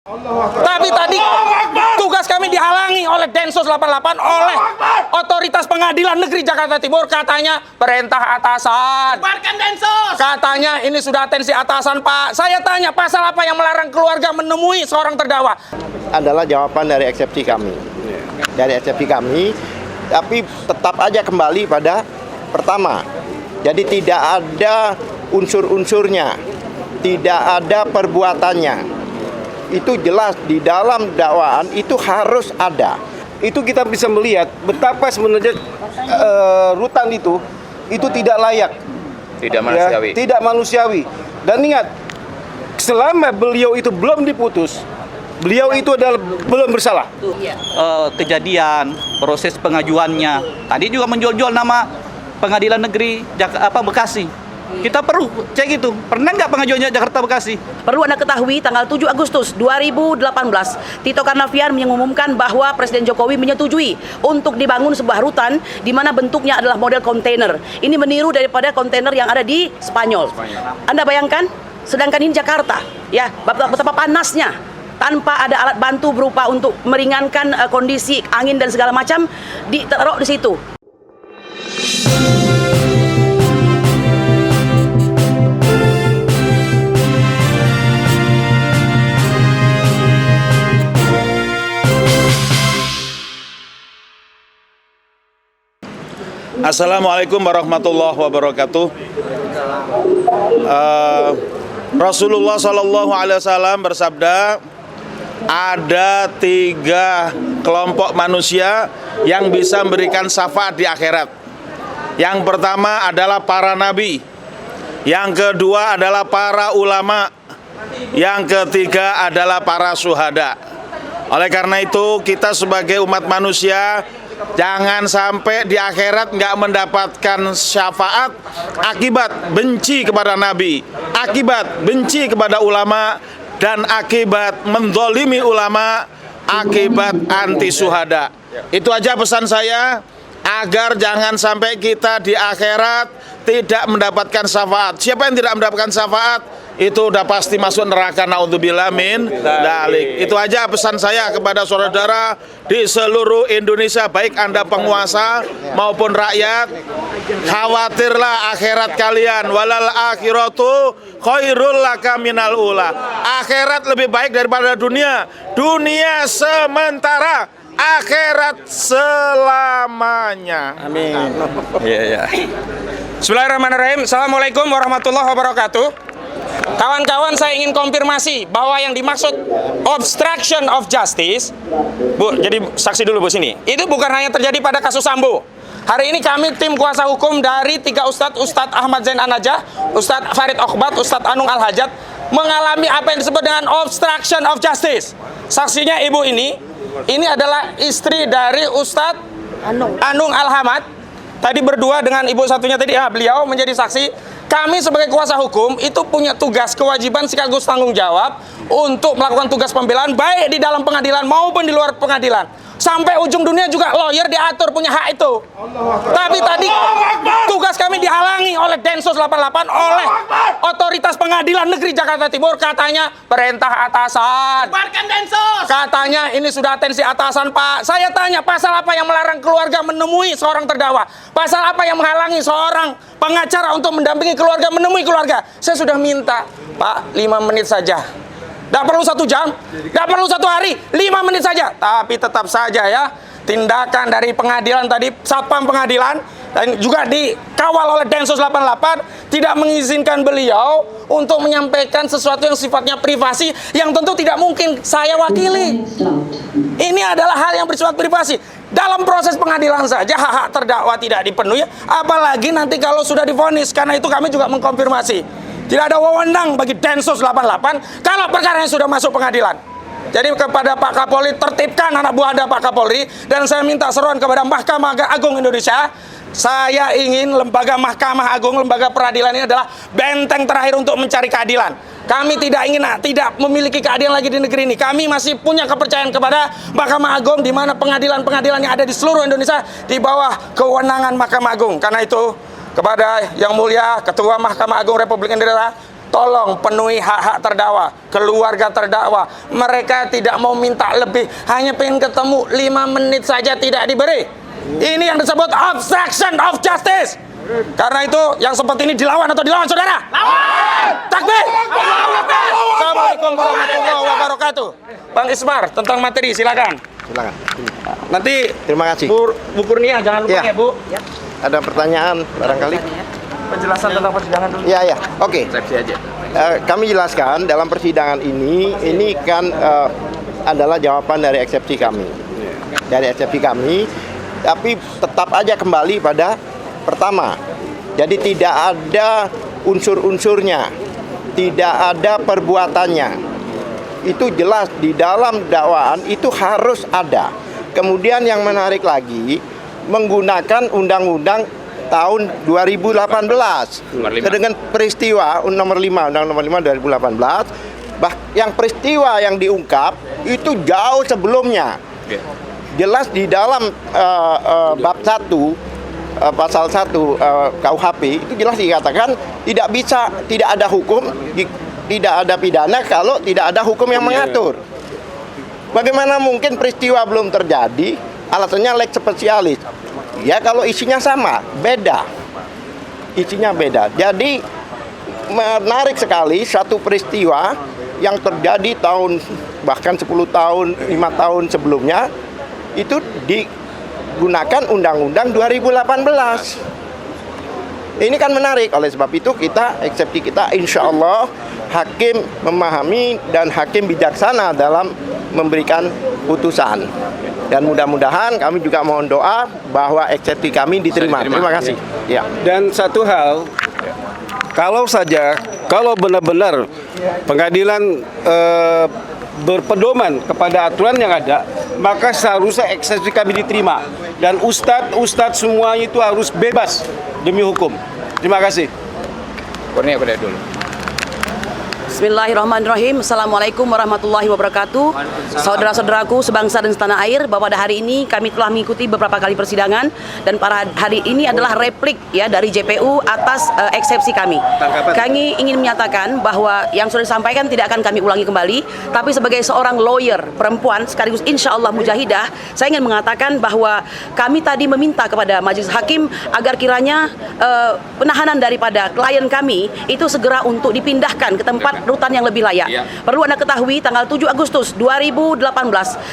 Tapi tadi tugas kami dihalangi oleh Densus 88 oleh otoritas pengadilan negeri Jakarta Timur, katanya perintah atasan. Bubarkan Densus. Katanya ini sudah atensi atasan, Pak. Saya tanya, pasal apa yang melarang keluarga menemui seorang terdakwa? Adalah jawaban dari eksepsi kami. Dari eksepsi kami, tapi tetap aja kembali pada pertama. Jadi tidak ada unsur-unsurnya, tidak ada perbuatannya. Itu jelas di dalam dakwaan itu harus ada. Itu kita bisa melihat betapa sebenarnya rutan itu tidak layak, tidak manusiawi. ya, tidak manusiawi. Dan ingat, selama beliau itu belum diputus, beliau itu adalah belum bersalah. Kejadian, proses pengajuannya. Tadi juga menjual-jual nama Pengadilan Negeri Bekasi. Kita perlu cek itu. Pernah nggak pengajuannya Jakarta Bekasi? Perlu Anda ketahui, tanggal 7 Agustus 2018, Tito Karnavian mengumumkan bahwa Presiden Jokowi menyetujui untuk dibangun sebuah rutan di mana bentuknya adalah model kontainer. Ini meniru daripada kontainer yang ada di Spanyol. Anda bayangkan, sedangkan ini Jakarta, ya, betapa panasnya. Tanpa ada alat bantu berupa untuk meringankan kondisi angin dan segala macam, ditaruh di situ. Assalamualaikum warahmatullahi wabarakatuh. Rasulullah Shallallahu Alaihi Wasallam bersabda, ada 3 kelompok manusia yang bisa memberikan syafaat di akhirat. Yang pertama adalah para nabi, yang kedua adalah para ulama, yang ketiga adalah para syuhada. Oleh karena itu, kita sebagai umat manusia jangan sampai di akhirat nggak mendapatkan syafaat akibat benci kepada Nabi, akibat benci kepada ulama, dan akibat menzalimi ulama, akibat anti syuhada. Itu aja pesan saya, agar jangan sampai kita di akhirat tidak mendapatkan syafaat. Siapa yang tidak mendapatkan syafaat, itu udah pasti masuk neraka, naudzubillah min dzalik. Itu aja pesan saya kepada saudara di seluruh Indonesia, baik Anda penguasa maupun rakyat. Khawatirlah akhirat kalian, walal akhiratu khairul laka minal ula. Akhirat lebih baik daripada dunia. Dunia sementara, akhirat selamanya. Amin. Iya. Bismillahirrahmanirrahim. Assalamualaikum warahmatullahi wabarakatuh. Kawan-kawan, saya ingin konfirmasi bahwa yang dimaksud obstruction of justice, Bu, jadi saksi dulu Bu sini. Itu bukan hanya terjadi pada kasus Sambo. Hari ini kami tim kuasa hukum dari 3 Ustadz Ahmad Zain An-Najah, Ustadz Farid Okbat, Ustadz Anung Al-Hajat mengalami apa yang disebut dengan obstruction of justice. Saksinya ibu ini adalah istri dari Ustadz Anung Al-Hamad. Tadi berdua dengan ibu satunya tadi, beliau menjadi saksi. Kami sebagai kuasa hukum itu punya tugas, kewajiban sekaligus tanggung jawab untuk melakukan tugas pembelaan baik di dalam pengadilan maupun di luar pengadilan. Sampai ujung dunia juga lawyer diatur punya hak itu. Tapi tadi tugas kami dihalangi oleh Densus 88 oleh otoritas pengadilan negeri Jakarta Timur, katanya perintah atasan. Bubarkan Densus. Katanya ini sudah atensi atasan, Pak. Saya tanya, pasal apa yang melarang keluarga menemui seorang terdakwa? Pasal apa yang menghalangi seorang pengacara untuk mendampingi keluarga menemui keluarga? Saya sudah minta, Pak, 5 menit saja. Tidak perlu 1 jam, tidak perlu 1 hari, 5 menit saja. Tapi tetap saja ya, tindakan dari pengadilan tadi, satpam pengadilan, dan juga dikawal oleh Densus 88, tidak mengizinkan beliau untuk menyampaikan sesuatu yang sifatnya privasi, yang tentu tidak mungkin saya wakili. Ini adalah hal yang bersifat privasi. Dalam proses pengadilan saja hak-hak terdakwa tidak dipenuhi, apalagi nanti kalau sudah divonis. Karena itu kami juga mengkonfirmasi, tidak ada wewenang bagi Densus 88 kalau perkaranya sudah masuk pengadilan. Jadi kepada Pak Kapolri, tertibkan anak buah Anda Pak Kapolri, dan saya minta seruan kepada Mahkamah Agung Indonesia. Saya ingin lembaga Mahkamah Agung, lembaga peradilan ini adalah benteng terakhir untuk mencari keadilan. Kami tidak memiliki keadilan lagi di negeri ini. Kami masih punya kepercayaan kepada Mahkamah Agung, di mana pengadilan-pengadilan yang ada di seluruh Indonesia di bawah kewenangan Mahkamah Agung. Karena itu, kepada Yang Mulia Ketua Mahkamah Agung Republik Indonesia, tolong penuhi hak-hak terdakwa, keluarga terdakwa. Mereka tidak mau minta lebih, hanya pengen ketemu 5 menit saja tidak diberi. Ini yang disebut obstruction of justice. Karena itu yang seperti ini dilawan atau dilawan, saudara? Lawan! Takbir! Assalamualaikum warahmatullahi wabarakatuh. Bang Ismar, tentang materi, silakan. Silakan. Nanti Terima kasih. Bu Kurnia jangan lupa Ya. ya, Bu. Ada pertanyaan barangkali? Penjelasan tentang persidangan dulu. Ya, ya. Oke. Resepsi aja. Kami jelaskan dalam persidangan ini kan adalah jawaban dari eksepsi kami. Dari eksepsi kami, tapi tetap aja kembali pada pertama. Jadi tidak ada unsur-unsurnya, tidak ada perbuatannya. Itu jelas di dalam dakwaan itu harus ada. Kemudian yang menarik lagi, menggunakan undang-undang tahun 2018 dengan peristiwa nomor 5 Undang nomor 5 2018 yang peristiwa yang diungkap itu jauh sebelumnya. Jelas di dalam bab 1 pasal 1 KUHP itu jelas dikatakan tidak ada hukum, tidak ada pidana kalau tidak ada hukum yang mengatur. Bagaimana mungkin peristiwa belum terjadi, alasannya lex specialis. Ya kalau isinya sama, beda. Isinya beda. Jadi menarik sekali satu peristiwa yang terjadi bahkan 10 tahun, 5 tahun sebelumnya itu digunakan Undang-Undang 2018. Ini kan menarik, oleh sebab itu eksepsi kita insya Allah hakim memahami dan hakim bijaksana dalam memberikan putusan. Dan mudah-mudahan kami juga mohon doa bahwa eksepsi kami diterima. Terima kasih. Ya. Dan satu hal, kalau benar-benar pengadilan berpedoman kepada aturan yang ada, maka seharusnya eksepsi kami diterima. Dan ustadz semuanya itu harus bebas demi hukum. Terima kasih. Kurnia dulu. Bismillahirrahmanirrahim. Assalamualaikum warahmatullahi wabarakatuh. Saudara-saudaraku sebangsa dan setanah air, bahwa pada hari ini kami telah mengikuti beberapa kali persidangan dan pada hari ini adalah replik ya dari JPU atas eksepsi kami. Kami ingin menyatakan bahwa yang sudah disampaikan tidak akan kami ulangi kembali, tapi sebagai seorang lawyer perempuan sekaligus insya Allah mujahidah, saya ingin mengatakan bahwa kami tadi meminta kepada majelis hakim agar kiranya penahanan daripada klien kami itu segera untuk dipindahkan ke tempat rutan yang lebih layak. Perlu Anda ketahui, tanggal 7 Agustus 2018,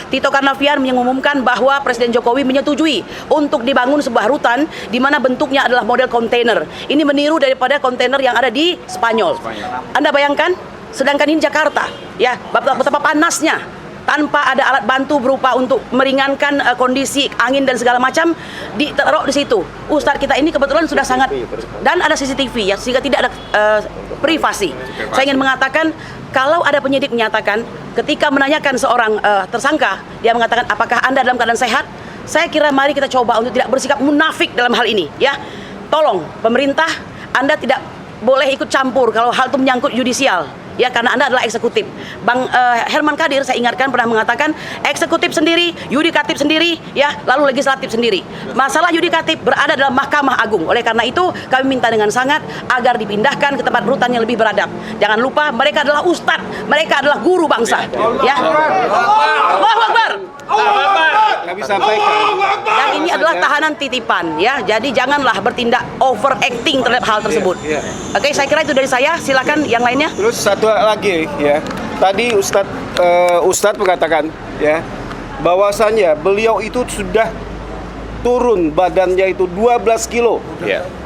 Tito Karnavian mengumumkan bahwa Presiden Jokowi menyetujui untuk dibangun sebuah rutan di mana bentuknya adalah model kontainer. Ini meniru daripada kontainer yang ada di Spanyol. Anda bayangkan, sedangkan ini Jakarta, ya, betapa panasnya. Tanpa ada alat bantu berupa untuk meringankan kondisi angin dan segala macam, ditaruh di situ. Ustadz kita ini kebetulan sudah sangat, dan ada CCTV ya, sehingga tidak ada privasi. Saya ingin mengatakan, kalau ada penyidik menyatakan ketika menanyakan seorang tersangka, dia mengatakan apakah Anda dalam keadaan sehat? Saya kira mari kita coba untuk tidak bersikap munafik dalam hal ini, ya. Tolong pemerintah, Anda tidak boleh ikut campur kalau hal itu menyangkut yudisial. Ya, karena Anda adalah eksekutif. Bang Herman Kadir saya ingatkan pernah mengatakan eksekutif sendiri, yudikatif sendiri, ya, lalu legislatif sendiri. Masalah yudikatif berada dalam Mahkamah Agung. Oleh karena itu kami minta dengan sangat agar dipindahkan ke tempat rutan yang lebih beradab. Jangan lupa mereka adalah ustadz, mereka adalah guru bangsa. Ya. Allahu Akbar. Kami sampaikan. Dan ini adalah tahanan titipan, ya. Jadi janganlah bertindak overacting terhadap hal tersebut. Oke, saya kira itu dari saya. Silakan yang lainnya. Terus satu lagi ya, tadi Ustadz mengatakan ya bahwasannya beliau itu sudah turun badannya itu 12 kilo.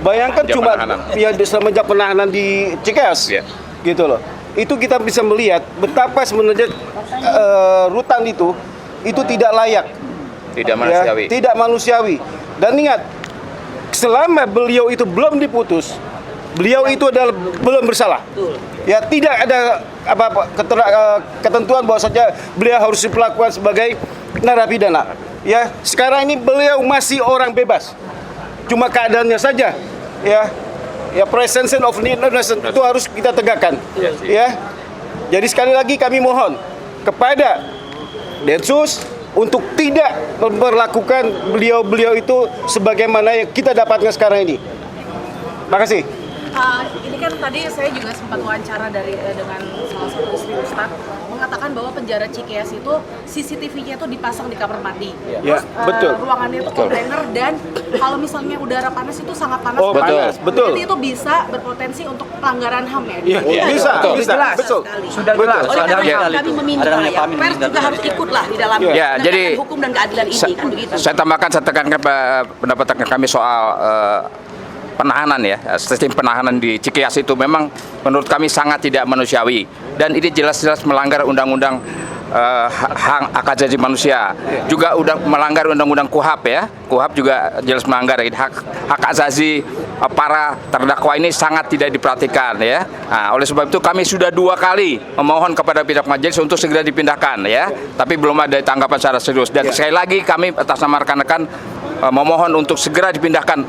Bayangkan cuma ya semenjak penahanan di Cikeas, gitu loh. Itu kita bisa melihat betapa sebenarnya rutan itu tidak layak, Tidak manusiawi. ya, tidak manusiawi. Dan ingat, selama beliau itu belum diputus, beliau itu adalah belum bersalah. Ya, tidak ada ketentuan bahwa saja beliau harus diperlakukan sebagai narapidana. Ya, sekarang ini beliau masih orang bebas. Cuma keadaannya saja, ya presumption of innocence itu harus kita tegakkan. Ya. Jadi sekali lagi kami mohon kepada Densus untuk tidak memperlakukan beliau-beliau itu sebagaimana yang kita dapatkan sekarang ini. Terima kasih. Ini kan tadi saya juga sempat wawancara dengan salah satu istri Ustadz mengatakan bahwa penjara Cikeas itu CCTV-nya itu dipasang di kamar mandi. Ya, betul. Ruangannya itu kontainer dan kalau misalnya udara panas itu sangat panas. Oh, panas, betul. Jadi itu bisa berpotensi untuk pelanggaran HAM ya. Iya, bisa, bisa, jelas betul. sekali. Sudah jelas. Oleh karena Ada itu kami meminta ada namanya ya, PAMI pers juga harus ikutlah di dalam Ya, penegakan jadi hukum dan keadilan ini kan begitu. Saya tambahkan, saya tekankan pendapat kami soal penahanan ya, sistem penahanan di Cikeas itu memang menurut kami sangat tidak manusiawi dan ini jelas-jelas melanggar undang-undang hak asasi manusia, juga udah melanggar undang-undang KUHAP ya. KUHAP juga jelas melanggar hak asasi para terdakwa ini sangat tidak diperhatikan ya. Nah, oleh sebab itu kami sudah 2 kali memohon kepada pihak majelis untuk segera dipindahkan ya, tapi belum ada tanggapan secara serius dan sekali lagi kami atas nama rekan-rekan memohon untuk segera dipindahkan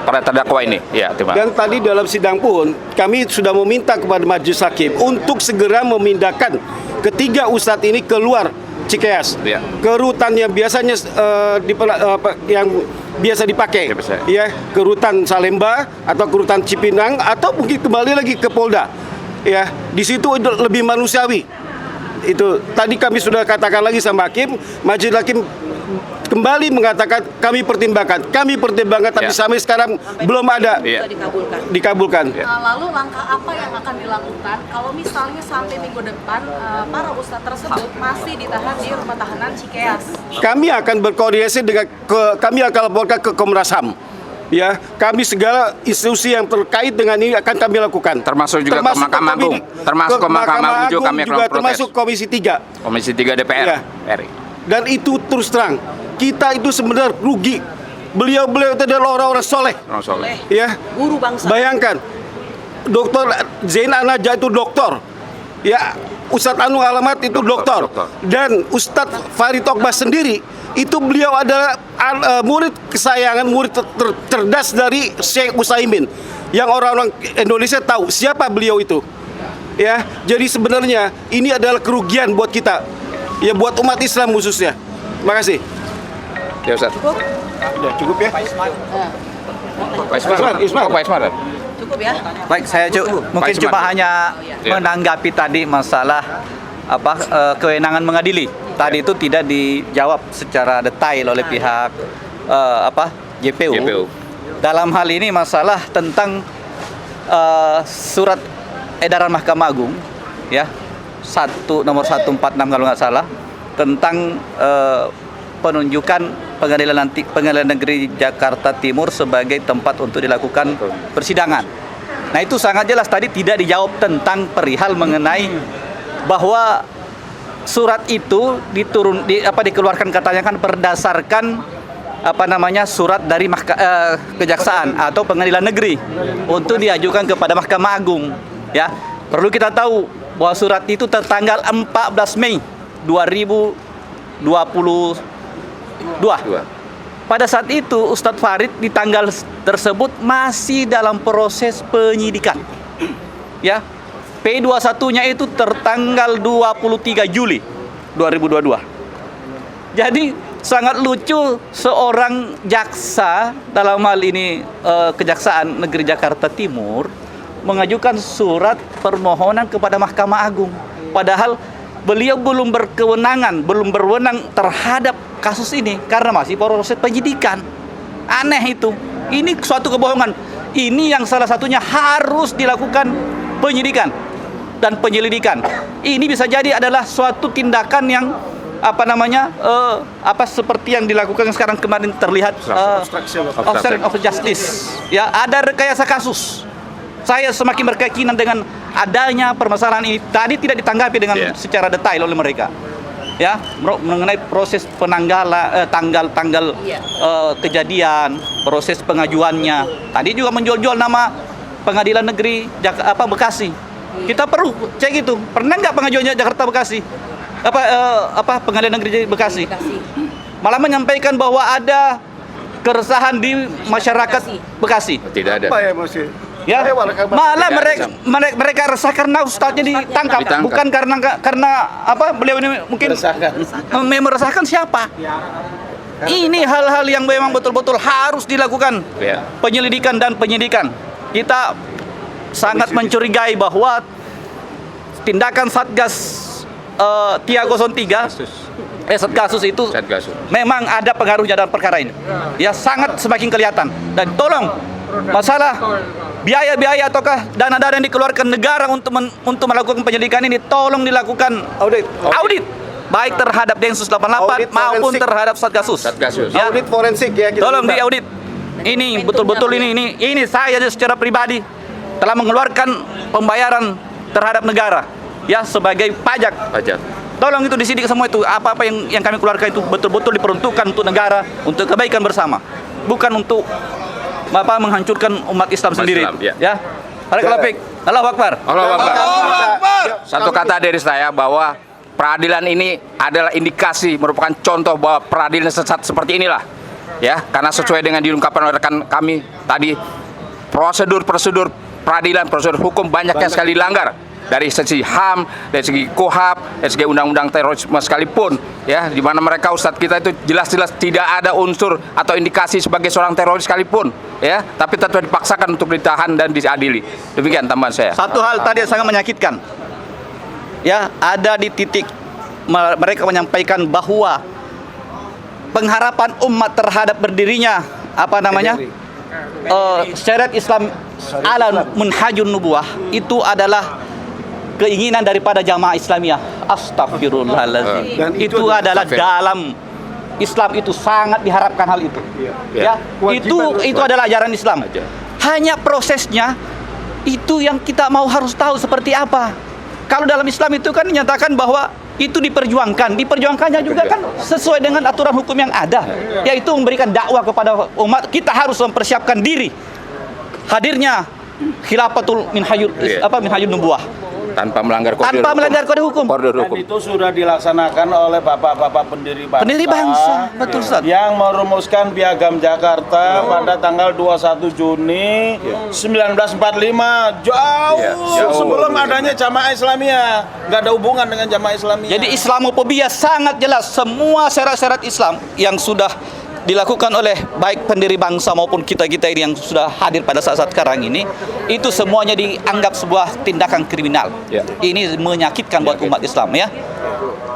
para terdakwa ini. Ya, terima kasih. Dan tadi dalam sidang pun kami sudah meminta kepada majelis hakim untuk segera memindahkan ketiga ustadz ini keluar Cikeas, Ya. ke rutan yang biasanya yang biasa dipakai, Ya, bisa. ya, ke rutan Salemba atau ke rutan Cipinang atau mungkin kembali lagi ke Polda, ya, di situ lebih manusiawi. Itu tadi kami sudah katakan lagi sama hakim, majelis hakim kembali mengatakan kami pertimbangkan, tapi Ya. sampai sekarang belum ada Ya. dikabulkan. Lalu langkah apa yang akan dilakukan kalau misalnya sampai minggu depan para ustadz tersebut masih ditahan di rumah tahanan Cikeas? Kami akan berkoordinasi dengan kami akan laporkan ke Komnas HAM. Ya, kami segala institusi yang terkait dengan ini akan kami lakukan. Termasuk juga ke Mahkamah Agung. Termasuk ke Mahkamah Agung juga kami akan juga protes. termasuk Komisi 3. Komisi 3 DPR Ya. RI. Dan itu terus terang, kita itu sebenarnya rugi. Beliau-beliau itu adalah orang-orang soleh. Orang soleh. Ya, Guru bangsa. bayangkan, Dr. Zain Anaja itu doktor. Ya, Ustadz Anu Alamat itu doktor. Dan Ustadz Farid Okbah sendiri itu beliau adalah murid kesayangan, murid cerdas dari Syekh Utsaimin, yang orang-orang Indonesia tahu siapa beliau itu. Ya, jadi sebenarnya ini adalah kerugian buat kita, ya, buat umat Islam khususnya. Terima kasih. Ya, Ustaz. Udah cukup ya. Pak Ismar. Pak Ismar. Cukup ya. Baik, saya mungkin Pak cuma Isman. hanya menanggapi tadi masalah kewenangan mengadili. Tadi itu tidak dijawab secara detail oleh pihak JPU. JPU. Dalam hal ini masalah tentang surat edaran Mahkamah Agung ya, nomor 146 kalau nggak salah, tentang penunjukan Pengadilan Negeri Jakarta Timur sebagai tempat untuk dilakukan persidangan. Nah, itu sangat jelas tadi tidak dijawab tentang perihal mengenai bahwa surat itu dikeluarkan katanya kan berdasarkan surat dari kejaksaan atau pengadilan negeri untuk diajukan kepada Mahkamah Agung ya. Perlu kita tahu bahwa surat itu tertanggal 14 Mei 2022. Pada saat itu Ustadz Farid di tanggal tersebut masih dalam proses penyidikan. Ya. P21-nya itu tertanggal 23 Juli 2022. Jadi sangat lucu seorang jaksa, dalam hal ini Kejaksaan Negeri Jakarta Timur, mengajukan surat permohonan kepada Mahkamah Agung. Padahal beliau belum berwenang terhadap kasus ini karena masih proses penyidikan. Aneh itu. Ini suatu kebohongan. Ini yang salah satunya harus dilakukan penyidikan dan penyelidikan. Ini bisa jadi adalah suatu tindakan yang seperti yang dilakukan sekarang kemarin terlihat obstruction of justice. Ya, ada rekayasa kasus. Saya semakin berkeyakinan dengan adanya permasalahan ini tadi tidak ditanggapi dengan secara detail oleh mereka. Ya, mengenai proses tanggal kejadian, proses pengajuannya. Tadi juga menjual-jual nama Pengadilan Negeri Bekasi. Kita perlu cek itu. Pernah nggak pengajuannya Jakarta Bekasi? Pengadilan Negeri Bekasi. Malah menyampaikan bahwa ada keresahan di masyarakat Bekasi. Tidak ada. Apa ya masih? Ya, malah mereka resah karena ustadznya ditangkap. Bukan karena beliau ini mungkin meresahkan siapa. Ini hal-hal yang memang betul-betul harus dilakukan penyelidikan dan penyidikan. kita sangat mencurigai bahwa tindakan Satgas 303 Satgasus itu memang ada pengaruhnya dalam perkara ini. Ya, sangat semakin kelihatan. Dan tolong masalah biaya-biaya ataukah dana-dana yang dikeluarkan negara untuk melakukan penyelidikan ini tolong dilakukan audit baik terhadap Densus 88 Audit maupun forensik. terhadap Satgasus. Ya. Audit forensik ya kita Tolong minta. diaudit. Ini betul-betul ini saya secara pribadi telah mengeluarkan pembayaran terhadap negara ya sebagai pajak. Tolong itu disidik semua itu apa-apa yang kami keluarkan itu betul-betul diperuntukkan untuk negara, untuk kebaikan bersama. Bukan untuk menghancurkan umat Islam sendiri. Ya. Barakallahu fiik. Allahu Akbar. Allahu Akbar. Satu kata dari saya bahwa peradilan ini adalah indikasi, merupakan contoh bahwa peradilan sesat seperti inilah. Ya, karena sesuai dengan diungkapkan oleh rekan kami tadi, prosedur peradilan, prosedur hukum banyak yang sekali dilanggar. Dari segi HAM, dari segi KUHAP, dari segi undang-undang terorisme sekalipun, ya, di mana mereka ustadz kita itu jelas-jelas tidak ada unsur atau indikasi sebagai seorang teroris sekalipun, ya, tapi tetap dipaksakan untuk ditahan dan diadili. Demikian tambahan saya. Satu hal tadi yang sangat menyakitkan. Ya, ada di titik mereka menyampaikan bahwa pengharapan umat terhadap berdirinya syariat Islam ala munhajun nubuwah itu adalah keinginan daripada jamaah Islamiyah. Astagfirullahaladzim. Dan Itu adalah dalam Islam itu sangat diharapkan hal itu. Ya, itu adalah ajaran Islam. Hanya prosesnya itu yang kita harus tahu seperti apa. Kalau dalam Islam itu kan dinyatakan bahwa itu diperjuangkannya juga kan sesuai dengan aturan hukum yang ada, yaitu memberikan dakwah kepada umat. Kita harus mempersiapkan diri hadirnya khilafatul minhajun nubuwah Tanpa melanggar kode hukum. Dan itu sudah dilaksanakan oleh bapak-bapak pendiri bangsa, betul Ustaz. yang merumuskan Piagam Jakarta pada tanggal 21 Juni 1945, jauh sebelum adanya Jamaah Islamiyah. Nggak ada hubungan dengan Jamaah Islamiyah. Jadi Islamofobia sangat jelas. Semua syarat-syarat Islam yang sudah dilakukan oleh baik pendiri bangsa maupun kita-kita ini yang sudah hadir pada saat-saat sekarang ini, itu semuanya dianggap sebuah tindakan kriminal. Ini menyakitkan buat umat Islam, ya.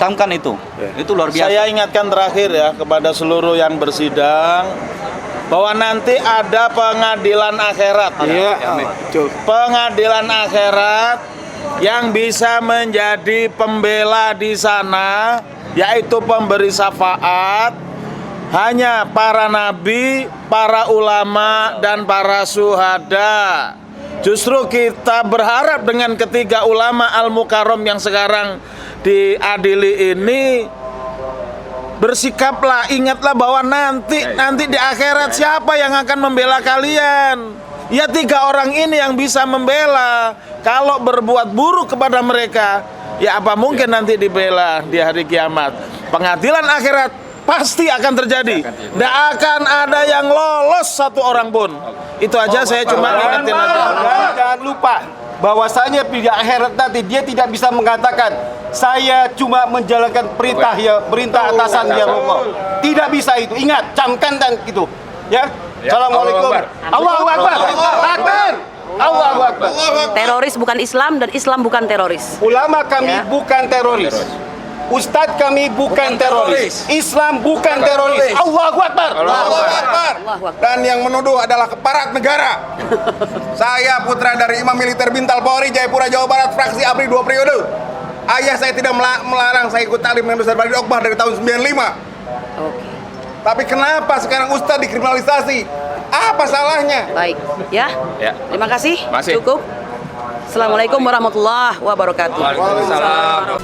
Camkan itu. Itu luar biasa. Saya ingatkan terakhir ya kepada seluruh yang bersidang bahwa nanti ada pengadilan akhirat. Pengadilan akhirat yang bisa menjadi pembela di sana, yaitu pemberi syafaat hanya para nabi, para ulama, dan para syuhada. Justru kita berharap dengan ketiga ulama al-mukarram yang sekarang diadili ini, bersikaplah, ingatlah bahwa nanti di akhirat siapa yang akan membela kalian? Ya, tiga orang ini yang bisa membela. Kalau berbuat buruk kepada mereka, ya apa mungkin nanti dibela di hari kiamat. Pengadilan akhirat pasti akan terjadi. Tidak akan ada yang lolos satu orang pun. Itu aja saya cuma ingetin aja. Jangan lupa bahwasanya di akhirat nanti dia tidak bisa mengatakan saya cuma menjalankan perintah atasan ya Allah. Tidak bisa itu. Ingat, camkan dan gitu. Ya. Assalamualaikum. Allahu Akbar. Akbar. Allahu Akbar. Teroris bukan Islam dan Islam bukan teroris. Ulama kami bukan teroris. Ustadz kami bukan teroris. Islam bukan teroris. Allahu Akbar. Allahu Akbar. Dan yang menuduh adalah keparat negara. Saya putra dari Imam Militer Bintal Polri, Jayapura, Jawa Barat, fraksi ABRI 2 periode. Ayah saya tidak melarang saya ikut taklim dengan besar Badi Okbah dari tahun 95. Tapi kenapa sekarang Ustadz dikriminalisasi? Apa salahnya? Baik, ya. Terima kasih. Masih. Cukup. Assalamualaikum warahmatullahi wabarakatuh. Waalaikumsalam.